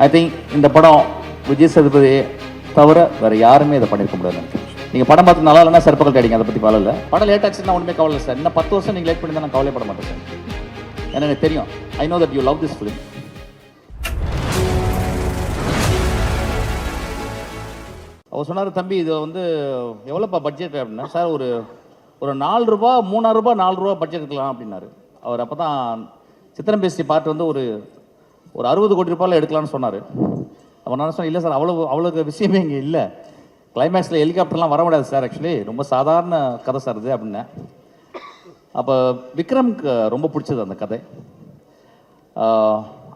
I think இந்த படம் விஜய் சேதுபதியை தவிர வேறு யாருமே இதை பண்ணியிருக்க முடியாது நினைக்கிறேன். நீங்கள் படம் பார்த்து நல்லா இல்லைன்னா செருப்பக்கல் அடிங்க, அதை பற்றி கவலை இல்லை. படம் லேட் ஆச்சுன்னா ஒன்றுமே கவலை சார். இன்னும் 10 வருஷம் நீங்கள் லேட் பண்ணி தான் நான் கவலைப்பட மாட்டேன் சார். ஏன்னா எனக்கு தெரியும், I know that you love this film. அவர் சொன்னார், தம்பி இது வந்து எவ்வளோப்பா பட்ஜெட் அப்படின்னா, சார் ஒரு ஒரு 4 ரூபா 3 ரூபா 4 ரூபா பட்ஜெட் இருக்கலாம் அப்படின்னாரு அவர். அப்போ தான் சித்திரம் பேசி பாட்டு வந்து ஒரு 60 கோடி ரூபாயில் எடுக்கலாம்னு சொன்னார். அப்போ நான் சொன்னேன், இல்லை சார் அவ்வளோ விஷயமே இங்கே இல்லை, கிளைமேக்ஸில் ஹெலிகாப்டர்லாம் வர முடியாது சார், ஆக்சுவலி ரொம்ப சாதாரண கதை சார் இது அப்படின்னேன். அப்போ விக்ரம்க்கு ரொம்ப பிடிச்சது அந்த கதை.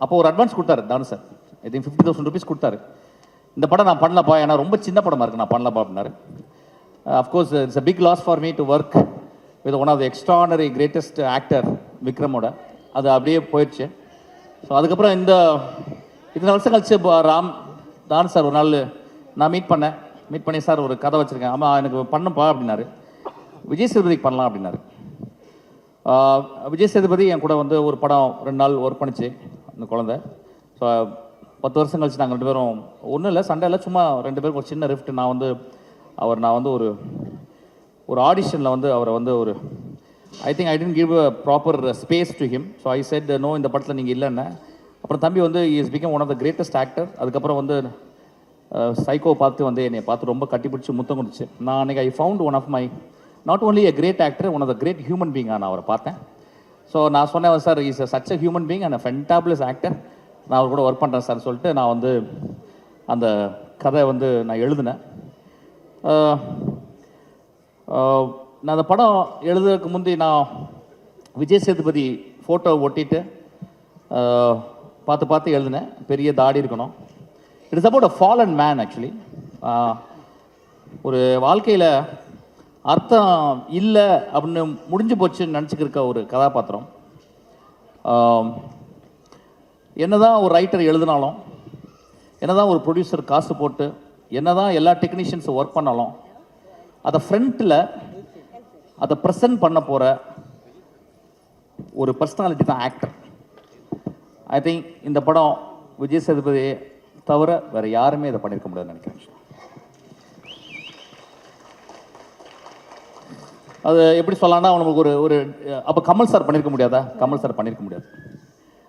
அப்போ ஒரு அட்வான்ஸ் கொடுத்தாரு தானு சார், ஐ திங்க் 50,000 rupees கொடுத்தாரு. இந்த படம் நான் பண்ணலப்பா, ஏன்னா ரொம்ப சின்ன படமாக இருக்குது, நான் பண்ணலப்பா அப்படின்னாரு. Of course it's a big loss for me to work with one of the extraordinary greatest actor விக்ரமோட. அது அப்படியே போயிடுச்சு. ஸோ அதுக்கப்புறம் இத்தனை வருஷம் கழிச்சு தான் சார் ஒரு நாள் நான் மீட் பண்ணி சார் ஒரு கதை வச்சுருக்கேன், ஆமாம் எனக்கு பண்ணப்பா அப்படின்னாரு. விஜய் சேதுபதிக்கு பண்ணலாம் அப்படின்னாரு. விஜய் சேதுபதி என் கூட வந்து ஒரு படம் 2 நாள் ஒர்க் பண்ணிச்சு அந்த குழந்தை. ஸோ 10 வருஷம் கழிச்சு நாங்கள் 2 பேரும் ஒன்றும் இல்லை, சண்டே இல்லை, சும்மா 2 பேருக்கு ஒரு சின்ன ரிஃப்ட். நான் வந்து ஒரு ஆடிஷனில் வந்து அவரை வந்து I think I didn't give a proper space to him. So I said no, இந்த படத்தில் நீங்கள் இல்லைன்னு. அப்புறம் தம்பி வந்து is become one of the greatest actor. அதுக்கப்புறம் வந்து சைக்கோ பார்த்து வந்து என்னை பார்த்து ரொம்ப கட்டிப்பிடிச்சு முத்தம் கொடுத்துச்சு. நான் அன்றைக்கி I found one of my not only a great actor, one of the great human பீங்காக நான் அவரை பார்த்தேன். ஸோ நான் சொன்னேன், sir is such a human being and a fantabulous actor, நான் அவர் கூட ஒர்க் பண்ணுறேன் சார் சொல்லிட்டு நான் வந்து அந்த கதை வந்து நான் எழுதினேன். நான் அந்த படம் எழுதுறதுக்கு முந்தி நான் விஜய் சேதுபதி ஃபோட்டோ ஒட்டிட்டு பார்த்து எழுதினேன். பெரிய தாடி இருக்கணும். It is about a fallen man actually. ஒரு வாழ்க்கையில் அர்த்தம் இல்லை அப்படின்னு முடிஞ்சு போச்சுன்னு நினச்சிக்கிருக்க ஒரு கதாபாத்திரம். என்னதான் ஒரு ரைட்டர் எழுதினாலும், என்னதான் ஒரு ப்ரொடியூசர் காசு போட்டு, என்னதான் எல்லா டெக்னீஷியன்ஸும் ஒர்க் பண்ணாலும், அதை ஃப்ரண்ட்டில் அதை ப்ரெசன்ட் பண்ண போகிற ஒரு பர்சனாலிட்டி தான் ஆக்டர். ஐ திங்க் இந்த படம் விஜய் சேதுபதியை தவிர வேறு யாருமே இதை பண்ணியிருக்க முடியாதுன்னு நினைக்கிறேன். அது எப்படி சொல்லலாம்னா, அவனுக்கு ஒரு அப்போ கமல் சார் பண்ணியிருக்க முடியாதா? கமல் சார் பண்ணியிருக்க முடியாது.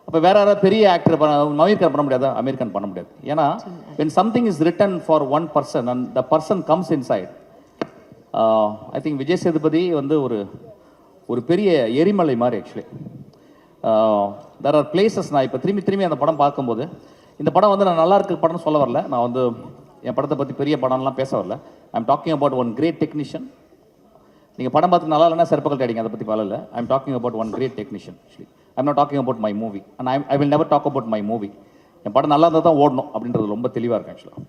அப்போ வேற யாராவது பெரிய ஆக்டர் அமீர் கான் பண்ண முடியாதா? அமீர் கான் பண்ண முடியாது. ஏன்னா when something is written for one person and the person comes inside, I think Vijay Sethupathi வந்து ஒரு பெரிய எரிமலை மாதிரி ஆக்சுவலி. There are places. நான் இப்போ திரும்பி அந்த படம் பார்க்கும்போது, இந்த படம் வந்து நான் நல்லா இருக்க படம்னு சொல்ல வரல, நான் வந்து என் படத்தை பற்றி பெரிய படம்லாம் பேச வரல. I am talking about one great technician. நீங்கள் படம் பார்த்து நல்லா இல்லைன்னா செருப்பக்கல் அடிங்க, அதை பற்றி பல இல்லை. I am talking about one great technician actually. I am not talking about my movie and I will never talk about my movie. என் படம் நல்லா இருந்தால் தான் ஓடணும் அப்படின்றது ரொம்ப தெளிவாக இருக்கும் ஆக்சுவலாக.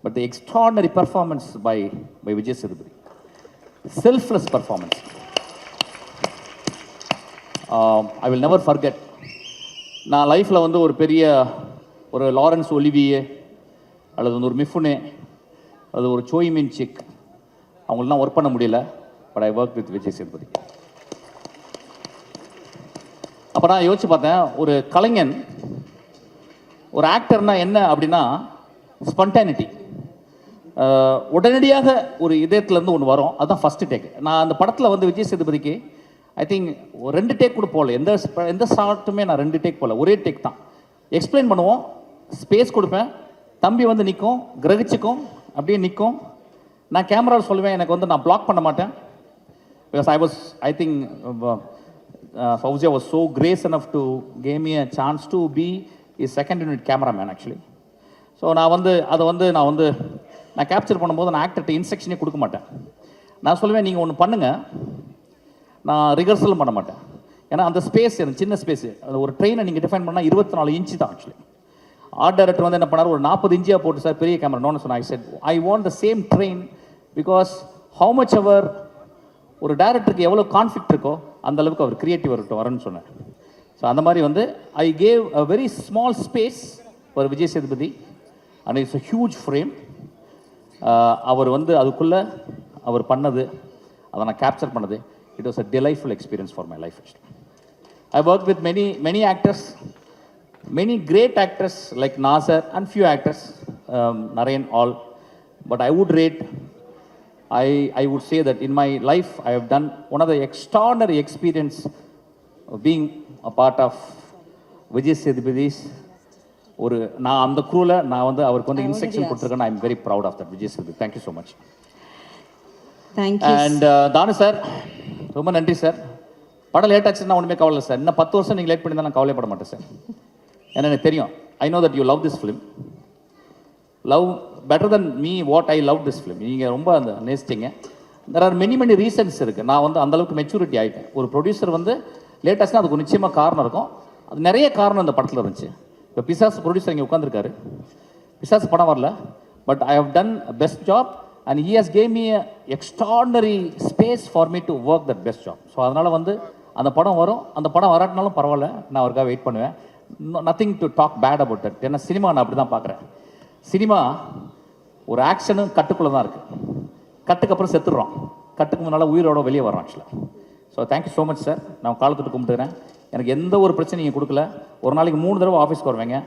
But the extraordinary performance by Vijay Sethupathi, selfless performance, I will never forget. நான் லைஃப்பில் வந்து ஒரு பெரிய ஒரு லாரன்ஸ் ஒலிவியே அல்லது வந்து ஒரு மிஃபுனே அது ஒரு சோய்மின் சிக் அவங்களெலாம் ஒர்க் பண்ண முடியல. But I work with Vijay Sethupathi. அப்போ நான் யோசிச்சு பார்த்தேன், ஒரு கலைஞன், ஒரு ஆக்டர்னா என்ன அப்படின்னா ஸ்பான்டானிட்டி. உடனடியாக ஒரு இதயத்துலேருந்து ஒன்று வரும், அதுதான் ஃபஸ்ட்டு டேக். நான் அந்த படத்தில் வந்து விஜய் சேதுபதிக்கு ஐ திங்க் 2 டேக் கூட போகல, எந்த ஷாட்டுமே நான் 2 டேக் போகல, ஒரே டேக் தான். எக்ஸ்பிளைன் பண்ணுவோம், ஸ்பேஸ் கொடுப்பேன், தம்பி வந்து நிற்கும், கிரகிச்சிக்கும், அப்படியே நிற்கும். நான் கேமராவில் சொல்லுவேன், எனக்கு வந்து நான் பிளாக் பண்ண மாட்டேன். Because I think Fauziya was so grace enough to give me a chance to be a second unit cameraman actually. So நான் கேப்சர் பண்ணும்போது நான் ஆக்டர்கிட்ட இன்ஸ்ட்ரக்ஷனே கொடுக்க மாட்டேன். நான் சொல்லுவேன், நீங்கள் ஒன்று பண்ணுங்கள், நான் ரிகர்சலும் பண்ண மாட்டேன். ஏன்னா அந்த ஸ்பேஸ் எனக்கு சின்ன ஸ்பேஸு. அது ஒரு ட்ரெயினை நீங்கள் டிஃபைன் பண்ணால் 24 இன்ச்சு தான் ஆக்சுவலி. ஆர்ட் டைரக்டர் வந்து என்ன பண்ணார், ஒரு 40 இன்ச்சியாக போட்டு சார் பெரிய கேமரா நோன்னு சொன்னேன். I said I want the same train because how much அவர் ஒரு டைரக்டருக்கு எவ்வளோ கான்ஃப்ளிக்ட் இருக்கோ அந்த அளவுக்கு அவர் கிரியேட்டிவ் வரணும்னு சொன்னேன். ஸோ அந்த மாதிரி வந்து I gave a very small space for Vijay Sethupathi and it's a huge frame. அவர் வந்து அதுக்குள்ளே அவர் பண்ணது, அதை நான் கேப்சர் பண்ணது, it was a delightful experience for my life. I work with many actors. many great actors like Nasser and few actors, Narayan, all. But I would rate, I would say that in my life, I have done one of the extraordinary experience of being a part of Vijay Sethupathis. ஒரு நான் அந்த க்ரூவில் நான் வந்து அவருக்கு வந்து instruction கொடுத்துருக்கேன். I am very proud of that Vijay Sethupathi. Thank you so much. Thank you. And Thanu sir, ரொம்ப நன்றி சார். படம் லேட் ஆச்சுன்னா ஒன்றுமே கவலை இல்லை சார். இன்னும் 10 வருஷம் நீங்கள் லேட் பண்ணியிருந்தா நான் கவலைப்பட மாட்டேன் சார். ஏன்னா எனக்கு தெரியும், I know that you love this film, love better than me what I love this film. நீங்கள் ரொம்ப அந்த நேசிச்சிங்க. தெர் ஆர் மெனி ரீசன்ஸ் இருக்குது. நான் வந்து அந்தளவுக்கு மெச்சூரிட்டி ஆகிட்டேன். ஒரு ப்ரொடியூசர் வந்து லேட் ஆச்சுன்னா அதுக்கு நிச்சயமாக காரணம் இருக்கும். அது நிறைய காரணம் இந்த படத்தில் இருந்துச்சு. இப்போ பிசாஸ் ப்ரொடியூசர் இங்கே உட்காந்துருக்காரு. பிசாஸ் படம் வரல, but I have done best job and he has gave me extraordinary space for me to work that best job. So அதனால் வந்து அந்த படம் வரும். அந்த படம் வராட்டினாலும் பரவாயில்ல, நான் அவருக்காக வெயிட் பண்ணுவேன். Nothing to talk bad about that. ஏன்னா சினிமா நான் அப்படி தான் பார்க்குறேன். சினிமா ஒரு ஆக்ஷனும் கட்டுக்குள்ளே தான் இருக்குது. கட்டுக்கு அப்புறம் செத்துடுறோம், கட்டுக்கு முன்னால் உயிரோட வெளியே வரோம் ஆக்சுவலாக. So thank you so much sir. நான் காலத்துட்டு கும்பிட்டுக்கிறேன். எனக்கு எந்த ஒரு பிரச்சனையும் நீங்கள் கொடுக்கல. ஒரு நாளைக்கு 3 தடவை ஆஃபீஸ்க்கு வருவேங்க.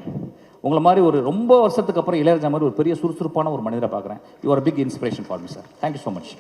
உங்களை மாதிரி ஒரு ரொம்ப வருஷத்துக்கு அப்புறம் இளையராஜா மாதிரி ஒரு பெரிய சுறுசுறுப்பான ஒரு மனிதரை பார்க்குறேன். You are big inspiration for me sir. Thank you so much.